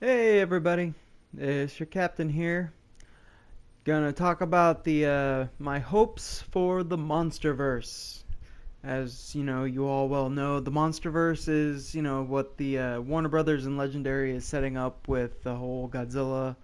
Hey everybody, it's your captain here. Gonna talk about the my hopes for the Monsterverse. As you know, you all well know, the Monsterverse is what the Warner Brothers and Legendary is setting up with the whole Godzilla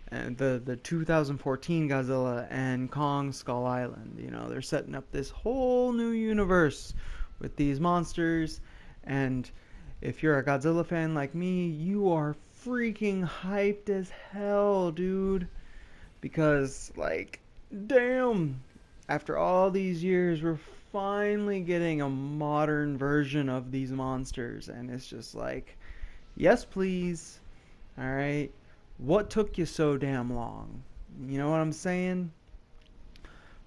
and the 2014 Godzilla and Kong Skull Island. They're setting up this whole new universe with these monsters, and if you're a Godzilla fan like me, you are freaking hyped as hell, dude. Because, like, damn, after all these years, we're finally getting a modern version of these monsters, and it's just like, yes, please. Alright? What took you so damn long? You know what I'm saying?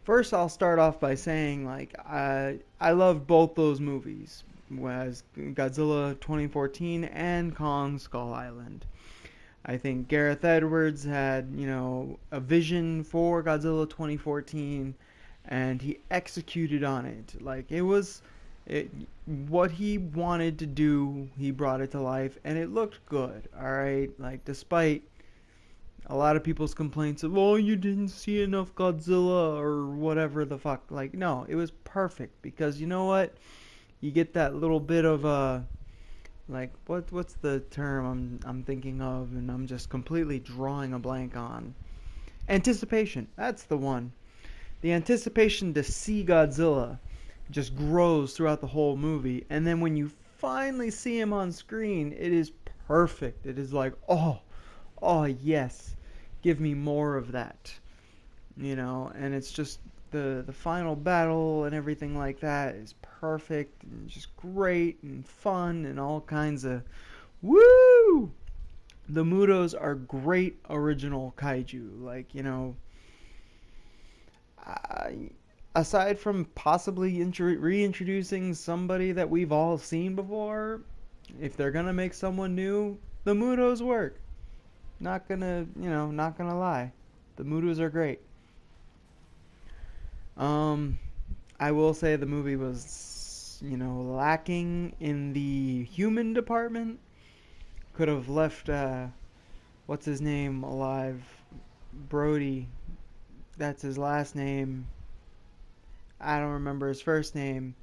First, I'll start off by saying, like, I love both those movies, was Godzilla 2014 and Kong Skull Island. I think Gareth Edwards had, a vision for Godzilla 2014, and he executed on it. Like, it what he wanted to do, he brought it to life, and it looked good. All right, like despite a lot of people's complaints of, oh, you didn't see enough Godzilla or whatever the fuck. Like, no, it was perfect because you know what? You get that little bit of like what's the term I'm thinking of, and I'm just completely drawing a blank on. Anticipation. That's the one. The anticipation to see Godzilla just grows throughout the whole movie, and then when you finally see him on screen, it is perfect. It is like, oh yes, give me more of that. And it's just the final battle and everything like that is perfect and just great and fun and all kinds of woo. The Mutos are great original kaiju. Like, I, aside from possibly reintroducing somebody that we've all seen before, if they're gonna make someone new, the Mutos work. Not gonna lie, the Mutos are great. Um, I will say the movie was, lacking in the human department. Could have left, what's his name alive? Brody. That's his last name. I don't remember his first name.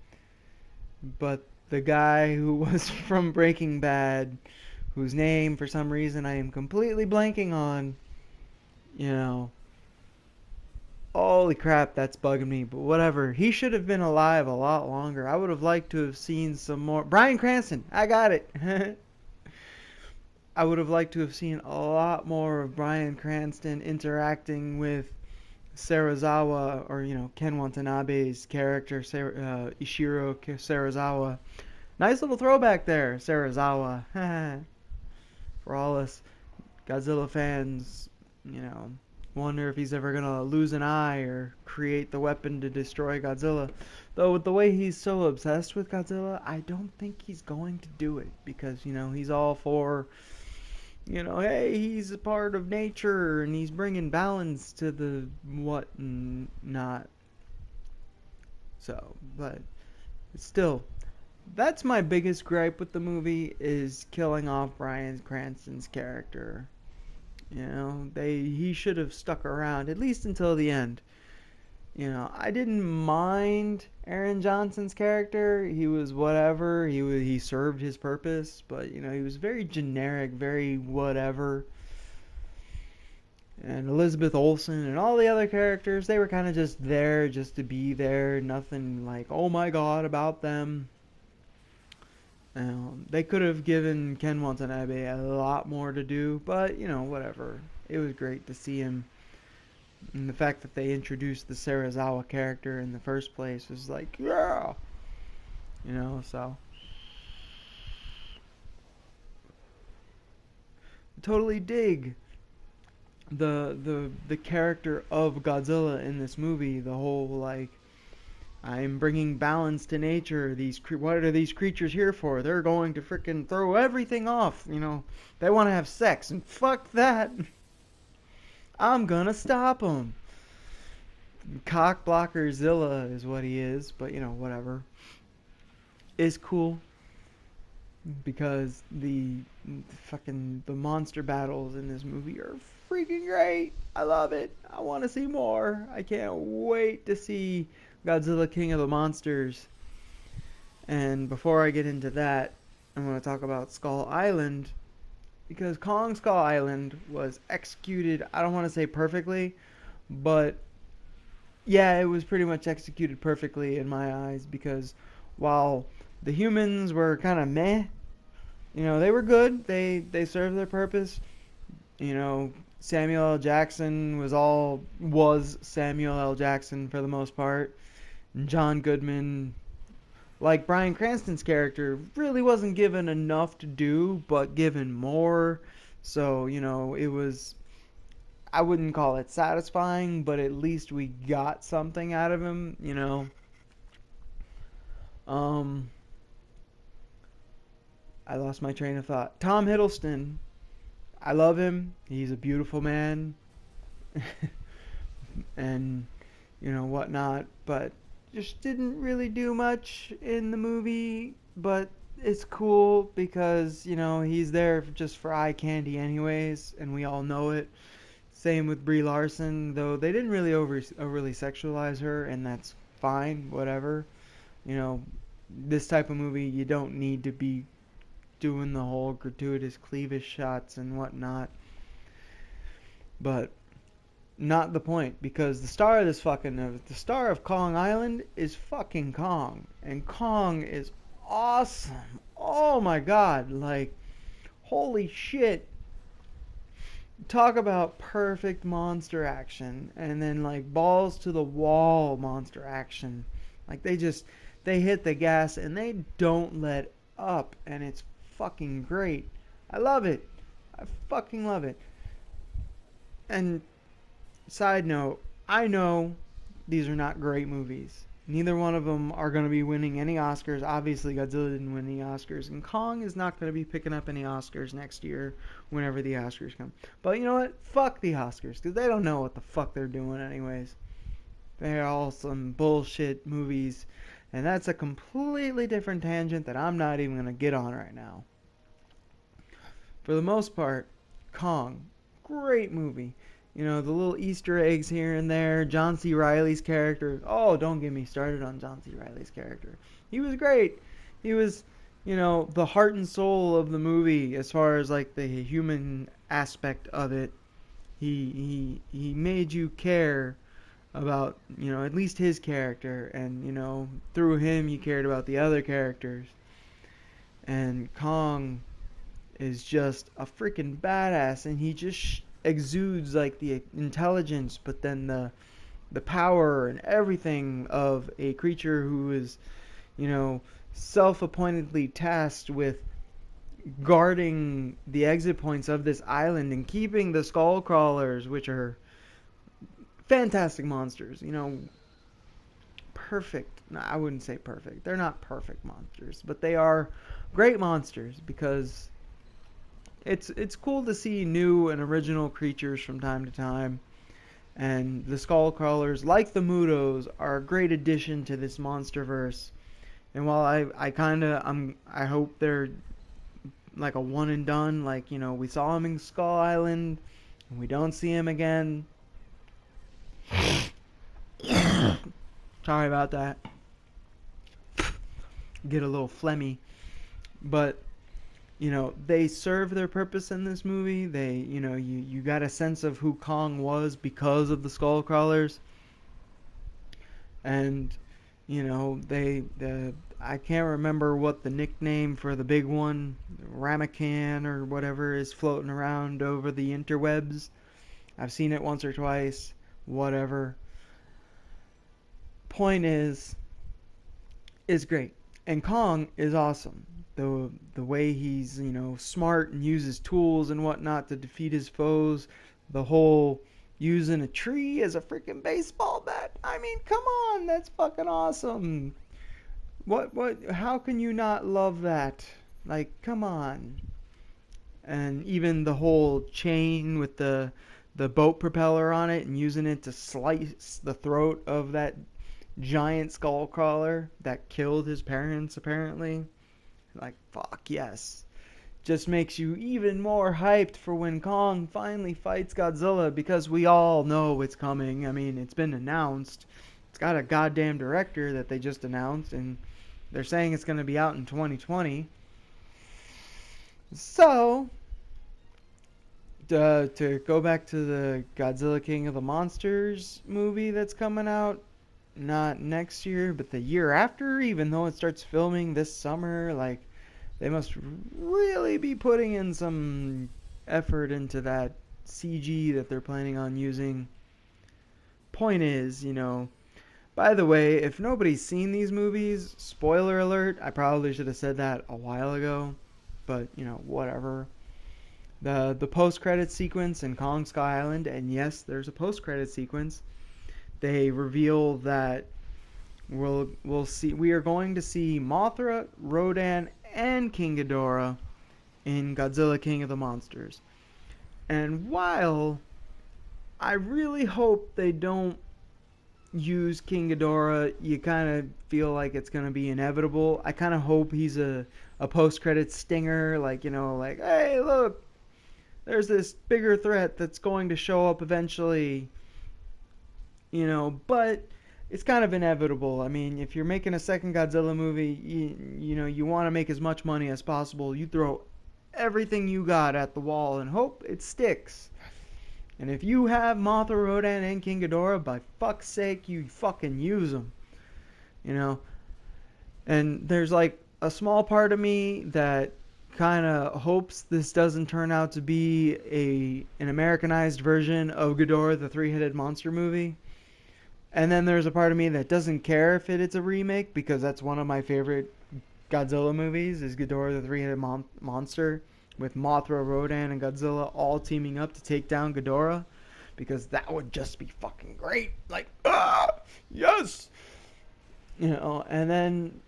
But the guy who was from Breaking Bad, whose name for some reason I am completely blanking on, you know, holy crap, that's bugging me. But whatever. He should have been alive a lot longer. I would have liked to have seen some more. Bryan Cranston. I got it. I would have liked to have seen a lot more of Bryan Cranston interacting with Serizawa, or Ken Watanabe's character, Ishiro Serizawa. Nice little throwback there, Serizawa. For all us Godzilla fans, wonder if he's ever gonna lose an eye or create the weapon to destroy Godzilla. Though with the way he's so obsessed with Godzilla, I don't think he's going to do it because he's all for hey, he's a part of nature and he's bringing balance to the what and not. So, but still, that's my biggest gripe with the movie is killing off Bryan Cranston's character. He should have stuck around at least until the end. I didn't mind Aaron Johnson's character. He was whatever. He served his purpose, but he was very generic, very whatever. And Elizabeth Olsen and all the other characters, they were kind of just there just to be there. Nothing like, oh my god, about them. They could have given Ken Watanabe a lot more to do, but whatever. It was great to see him. And the fact that they introduced the Serizawa character in the first place was like, yeah, so totally dig the character of Godzilla in this movie. The whole like, I'm bringing balance to nature. What are these creatures here for? They're going to frickin' throw everything off. They want to have sex, and fuck that. I'm gonna stop them. Cock blocker Zilla is what he is, but whatever. Is cool. because the monster battles in this movie are freaking great. I love it. I want to see more. I can't wait to see Godzilla King of the Monsters. And before I get into that, I want to talk about Skull Island because Kong Skull Island was executed, I don't want to say perfectly, but yeah, it was pretty much executed perfectly in my eyes because while the humans were kind of meh, they were good. They served their purpose. Samuel L. Jackson was Samuel L. Jackson for the most part. And John Goodman, like Bryan Cranston's character, really wasn't given enough to do, but given more. So, it was, I wouldn't call it satisfying, but at least we got something out of him. Um, I lost my train of thought. Tom Hiddleston, I love him. He's a beautiful man, and whatnot. But just didn't really do much in the movie. But it's cool because he's there just for eye candy, anyways, and we all know it. Same with Brie Larson, though they didn't really overly sexualize her, and that's fine. Whatever. You know, this type of movie, you don't need to be doing the whole gratuitous cleavage shots and whatnot. But not the point, because the star of Kong Island is fucking Kong, and Kong is awesome. Oh my god, like holy shit. Talk about perfect monster action, and then like balls to the wall monster action. Like they hit the gas and they don't let up, and it's fucking great. I love it. I fucking love it. And side note, I know these are not great movies. Neither one of them are going to be winning any Oscars. Obviously, Godzilla didn't win any Oscars, and Kong is not going to be picking up any Oscars next year whenever the Oscars come. But you know what? Fuck the Oscars, because they don't know what the fuck they're doing anyways. They're all some bullshit movies, and that's a completely different tangent that I'm not even going to get on right now. For the most part, Kong, great movie. The little Easter eggs here and there. John C. Reilly's character. Oh, don't get me started on John C. Reilly's character. He was great. He was, the heart and soul of the movie as far as like the human aspect of it. He made you care about, at least his character, and through him you cared about the other characters. And Kong is just a freaking badass, and he just exudes like the intelligence, but then the power and everything of a creature who is, self-appointedly tasked with guarding the exit points of this island and keeping the skull crawlers, which are fantastic monsters. Perfect. No, I wouldn't say perfect. They're not perfect monsters, but they are great monsters because it's cool to see new and original creatures from time to time, and the skull crawlers, like the Mutos, are a great addition to this Monsterverse. And while I hope they're like a one and done, like we saw them in Skull Island, and we don't see him again. Sorry about that. Get a little phlegmy, but they serve their purpose in this movie. You got a sense of who Kong was because of the skull crawlers. And, I can't remember what the nickname for the big one, Ramekin or whatever, is floating around over the interwebs. I've seen it once or twice, whatever. Point is great. And Kong is awesome. The way he's smart and uses tools and whatnot to defeat his foes, the whole using a tree as a freaking baseball bat. I mean, come on, that's fucking awesome. What how can you not love that? Like, come on. And even the whole chain with the boat propeller on it and using it to slice the throat of that giant skull crawler that killed his parents apparently. Like, fuck yes. Just makes you even more hyped for when Kong finally fights Godzilla, because we all know it's coming. I mean, it's been announced. It's got a goddamn director that they just announced, and they're saying it's going to be out in 2020. So, to go back to the Godzilla King of the Monsters movie that's coming out, not next year, but the year after, even though it starts filming this summer, like, they must really be putting in some effort into that CG that they're planning on using. Point is, by the way, if nobody's seen these movies, spoiler alert, I probably should have said that a while ago, but, whatever. The post-credit sequence in Kong Skull Island, and yes, there's a post-credit sequence. They reveal that we are going to see Mothra, Rodan, and King Ghidorah in Godzilla King of the Monsters. And while I really hope they don't use King Ghidorah, you kind of feel like it's going to be inevitable. I kind of hope he's a post-credit stinger, like, like, hey, look, there's this bigger threat that's going to show up eventually, but it's kind of inevitable. I mean, if you're making a second Godzilla movie, you want to make as much money as possible. You throw everything you got at the wall and hope it sticks. And if you have Mothra, Rodan, and King Ghidorah, by fuck's sake, you fucking use them. And there's like a small part of me that kind of hopes this doesn't turn out to be an Americanized version of Ghidorah, the three-headed monster movie. And then there's a part of me that doesn't care if it's a remake, because that's one of my favorite Godzilla movies, is Ghidorah, the three-headed monster, with Mothra, Rodan, and Godzilla all teaming up to take down Ghidorah, because that would just be fucking great. Like, yes! And then,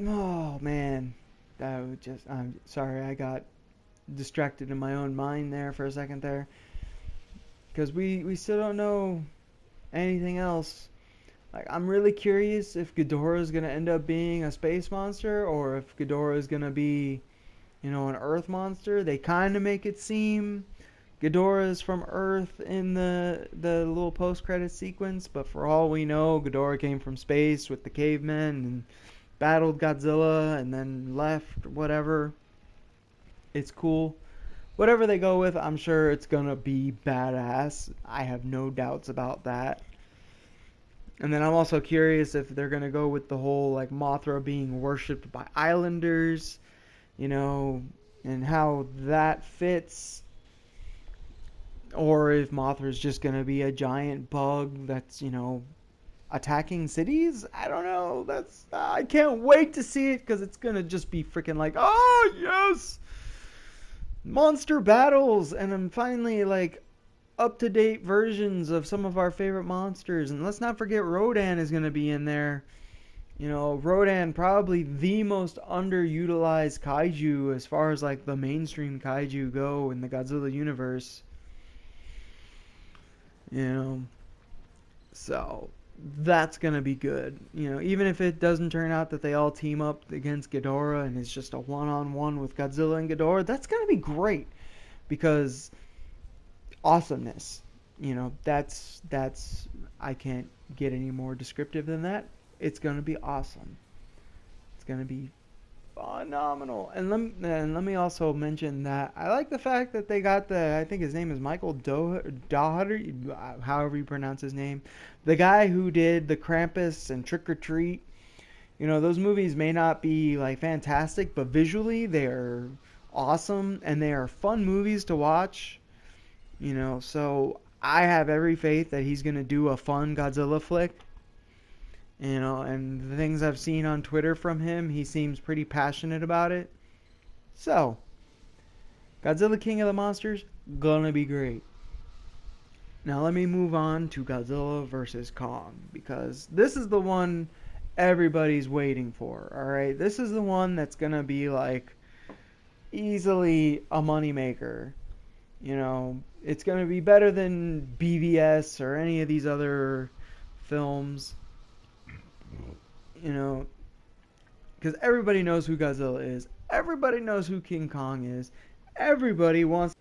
oh man, that would just, I'm sorry, I got distracted in my own mind there for a second there, because we still don't know anything else. Like, I'm really curious if Ghidorah is gonna end up being a space monster, or if Ghidorah is gonna be, an Earth monster. They kind of make it seem Ghidorah is from Earth in the little post-credit sequence, but for all we know, Ghidorah came from space with the cavemen and battled Godzilla and then left. Whatever. It's cool. Whatever they go with, I'm sure it's gonna be badass. I have no doubts about that. And then I'm also curious if they're gonna go with the whole, like, Mothra being worshipped by islanders, and how that fits. Or if Mothra's just gonna be a giant bug that's, attacking cities. I don't know. I can't wait to see it, because it's gonna just be freaking like, oh yes, monster battles, and then finally, like, up-to-date versions of some of our favorite monsters. And let's not forget Rodan is gonna be in there. Rodan, probably the most underutilized kaiju as far as, like, the mainstream kaiju go in the Godzilla universe. So that's gonna be good. Even if it doesn't turn out that they all team up against Ghidorah and it's just a one-on-one with Godzilla and Ghidorah, that's gonna be great, because awesomeness. That's I can't get any more descriptive than that. It's gonna be awesome. It's gonna be phenomenal. And let me also mention that I like the fact that they got I think his name is Michael Doherty, however you pronounce his name, the guy who did the Krampus and Trick or Treat. Those movies may not be, like, fantastic, but visually they're awesome and they are fun movies to watch. So I have every faith that he's gonna do a fun Godzilla flick. And the things I've seen on Twitter from him, he seems pretty passionate about it. So, Godzilla King of the Monsters, gonna be great. Now let me move on to Godzilla vs. Kong, because this is the one everybody's waiting for, alright? This is the one that's gonna be, like, easily a moneymaker. It's gonna be better than BVS or any of these other films. because everybody knows who Godzilla is. Everybody knows who King Kong is. Everybody wants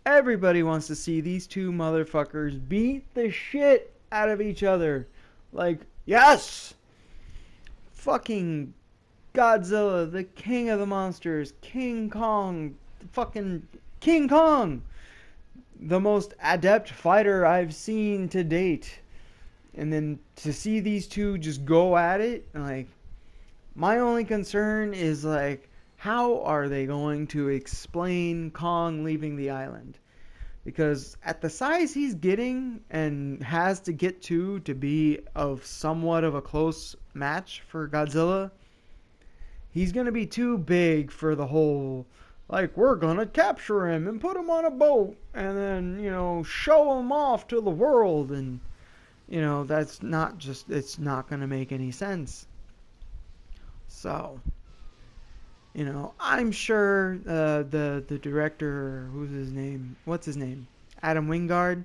everybody wants to see these two motherfuckers beat the shit out of each other. Like, yes! Fucking Godzilla, the king of the monsters, King Kong, fucking King Kong, the most adept fighter I've seen to date. And then to see these two just go at it, like, my only concern is, like, how are they going to explain Kong leaving the island? Because at the size he's getting and has to get to be of somewhat of a close match for Godzilla, he's going to be too big for the whole, like, we're going to capture him and put him on a boat and then, show him off to the world. And, that's not just, it's not going to make any sense. So, I'm sure the director, who's his name? What's his name? Adam Wingard.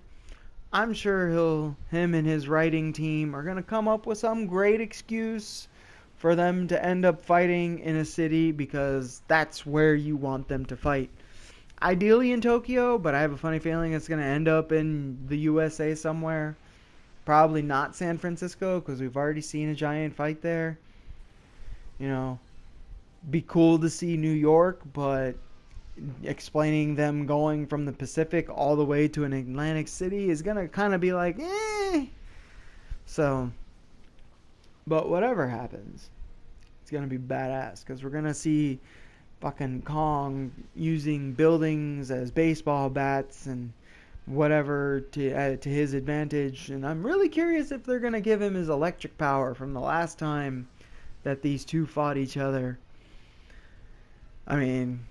I'm sure him and his writing team are going to come up with some great excuse for them to end up fighting in a city, because that's where you want them to fight. Ideally in Tokyo, but I have a funny feeling it's going to end up in the USA somewhere. Probably not San Francisco, because we've already seen a giant fight there. Be cool to see New York, but explaining them going from the Pacific all the way to an Atlantic city is going to kind of be like, eh. So, but whatever happens, it's going to be badass, because we're going to see fucking Kong using buildings as baseball bats and whatever to his advantage. And I'm really curious if they're going to give him his electric power from the last time that these two fought each other. I mean,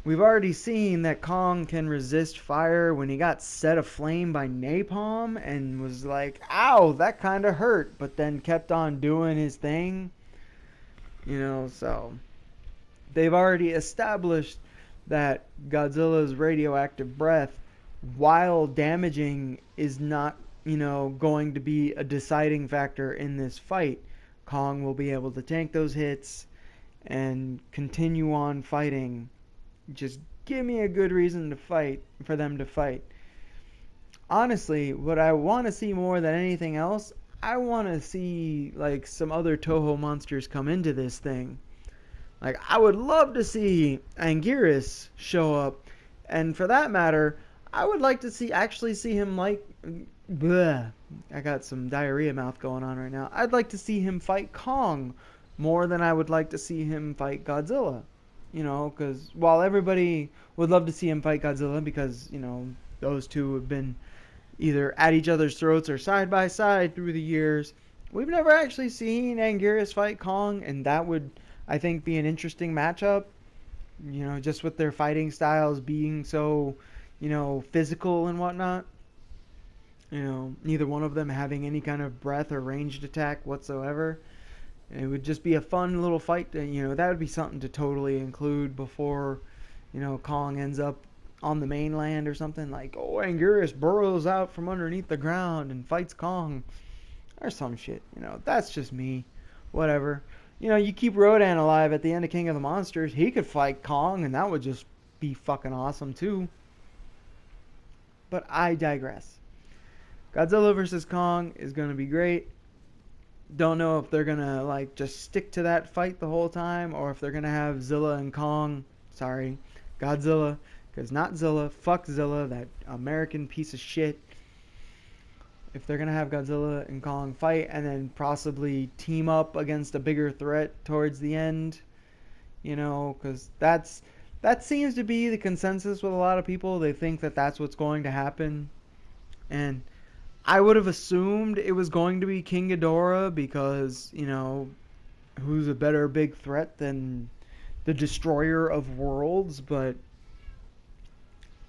we've already seen that Kong can resist fire when he got set aflame by napalm and was like, ow, that kind of hurt, but then kept on doing his thing. So they've already established that Godzilla's radioactive breath, while damaging, is not, going to be a deciding factor in this fight. Kong will be able to tank those hits and continue on fighting. Just give me a good reason to fight, for them to fight. Honestly, what I want to see more than anything else, I want to see, like, some other Toho monsters come into this thing. Like, I would love to see Anguirus show up, and for that matter, I would like to actually see him, like, bleh, I got some diarrhea mouth going on right now. I'd like to see him fight Kong more than I would like to see him fight Godzilla. Because while everybody would love to see him fight Godzilla, because, those two have been either at each other's throats or side by side through the years, we've never actually seen Anguirus fight Kong, and that would, I think, be an interesting matchup. Just with their fighting styles being so, physical and whatnot. Neither one of them having any kind of breath or ranged attack whatsoever. It would just be a fun little fight. That would be something to totally include before, Kong ends up on the mainland or something. Like, oh, Anguirus burrows out from underneath the ground and fights Kong. Or some shit. That's just me. Whatever. You keep Rodan alive at the end of King of the Monsters. He could fight Kong, and that would just be fucking awesome, too. But I digress. Godzilla vs. Kong is going to be great. Don't know if they're going to, like, just stick to that fight the whole time, or if they're going to have Godzilla, because not Zilla, fuck Zilla, that American piece of shit. If they're going to have Godzilla and Kong fight and then possibly team up against a bigger threat towards the end, because that seems to be the consensus with a lot of people. They think that that's what's going to happen. And I would have assumed it was going to be King Ghidorah, because, who's a better big threat than the destroyer of worlds? But,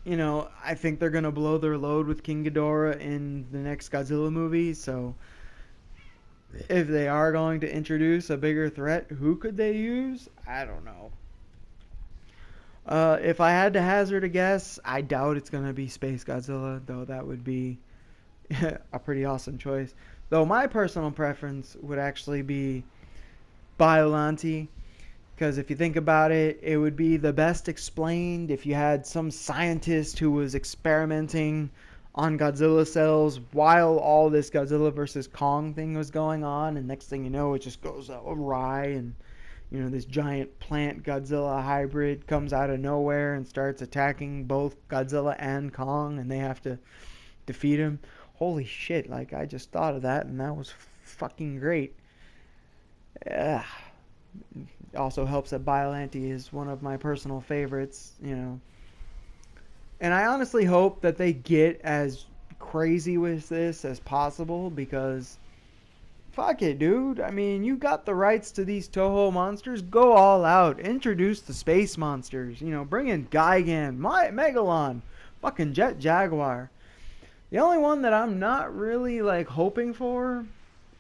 I think they're going to blow their load with King Ghidorah in the next Godzilla movie. So if they are going to introduce a bigger threat, who could they use? I don't know. If I had to hazard a guess, I doubt it's going to be Space Godzilla, though that would be a pretty awesome choice. Though my personal preference would actually be Biollante. Because if you think about it, it would be the best explained if you had some scientist who was experimenting on Godzilla cells while all this Godzilla versus Kong thing was going on, and next thing you know, it just goes awry, and this giant plant Godzilla hybrid comes out of nowhere and starts attacking both Godzilla and Kong, and they have to defeat him. Holy shit! Like I just thought of that, and that was fucking great. Yeah. Also helps that Biollante is one of my personal favorites. And I honestly hope that they get as crazy with this as possible because fuck it, dude. I mean, you got the rights to these Toho monsters. Go all out. Introduce the space monsters. Bring in Gigan, Megalon, fucking Jet Jaguar. The only one that I'm not really like hoping for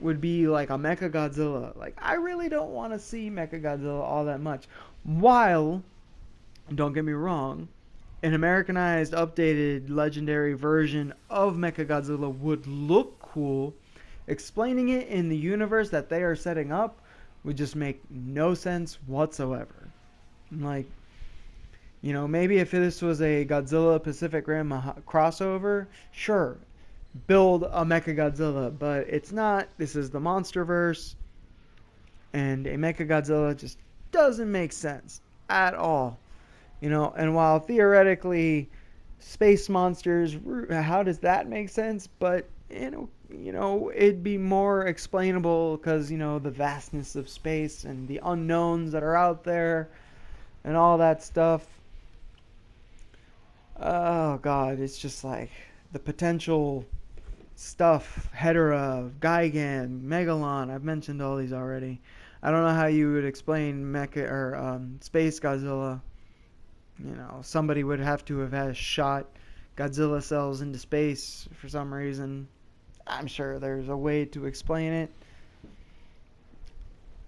would be like a Mecha Godzilla. Like I really don't want to see Mecha Godzilla all that much. While, don't get me wrong, an Americanized, updated, legendary version of Mecha Godzilla would look cool. Explaining it in the universe that they are setting up would just make no sense whatsoever. Like, maybe if this was a Godzilla Pacific Rim crossover, sure, build a Mechagodzilla, but it's not. This is the Monsterverse, and a Mechagodzilla just doesn't make sense at all. And while theoretically space monsters, how does that make sense? But it'd be more explainable because the vastness of space and the unknowns that are out there and all that stuff. Oh god, it's just like the potential stuff. Hedorah, Gigan, Megalon. I've mentioned all these already. I don't know how you would explain Mecha or Space Godzilla. Somebody would have to have had shot Godzilla cells into space for some reason. I'm sure there's a way to explain it.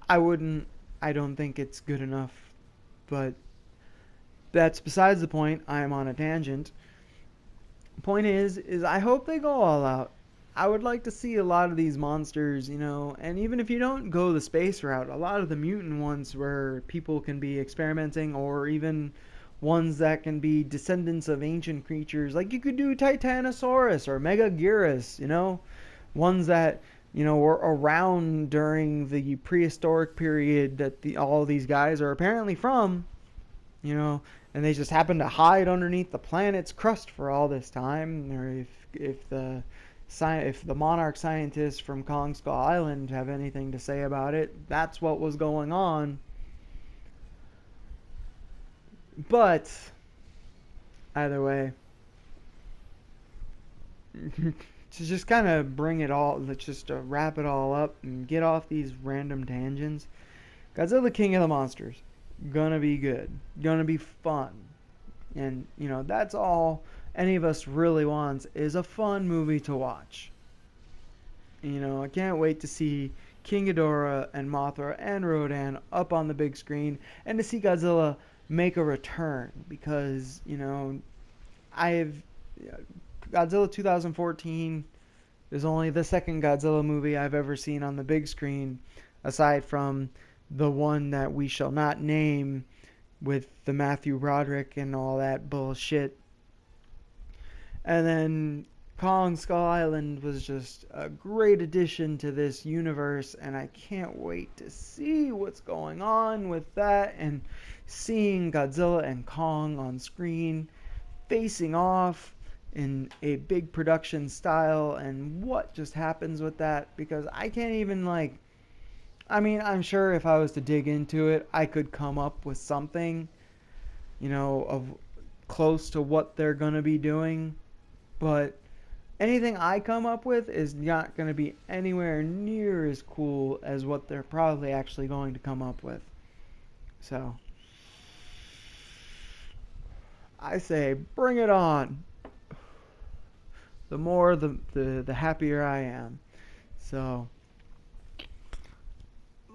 I don't think it's good enough. But that's besides the point. I am on a tangent. Point is I hope they go all out. I would like to see a lot of these monsters, and even if you don't go the space route, a lot of the mutant ones where people can be experimenting, or even ones that can be descendants of ancient creatures, like you could do Titanosaurus or Megaguirus, ones that, were around during the prehistoric period that all these guys are apparently from, and they just happen to hide underneath the planet's crust for all this time, or if the monarch scientists from Kong Skull Island have anything to say about it, that's what was going on. But either way, to just kind of bring it all, let's just wrap it all up and get off these random tangents. Godzilla King of the Monsters, gonna be good, gonna be fun, and that's all any of us really wants, is a fun movie to watch. I can't wait to see King Ghidorah and Mothra and Rodan up on the big screen, and to see Godzilla make a return, because I've Godzilla 2014 is only the second Godzilla movie I've ever seen on the big screen, aside from the one that we shall not name with the Matthew Broderick and all that bullshit. And then Kong Skull Island was just a great addition to this universe, and I can't wait to see what's going on with that, and seeing Godzilla and Kong on screen facing off in a big production style, and what just happens with that, because I can't even I'm sure if I was to dig into it, I could come up with something, of close to what they're going to be doing, but anything I come up with is not going to be anywhere near as cool as what they're probably actually going to come up with. So I say, bring it on. The more, the happier I am. So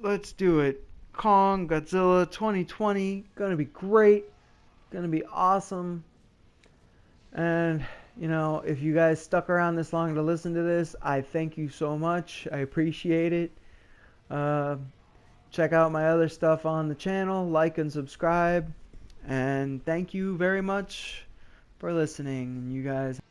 let's do it. Kong Godzilla 2020, gonna be great, gonna be awesome. And if you guys stuck around this long to listen to this, I thank you so much. I appreciate it. check out my other stuff on the channel, like and subscribe, and thank you very much for listening. You guys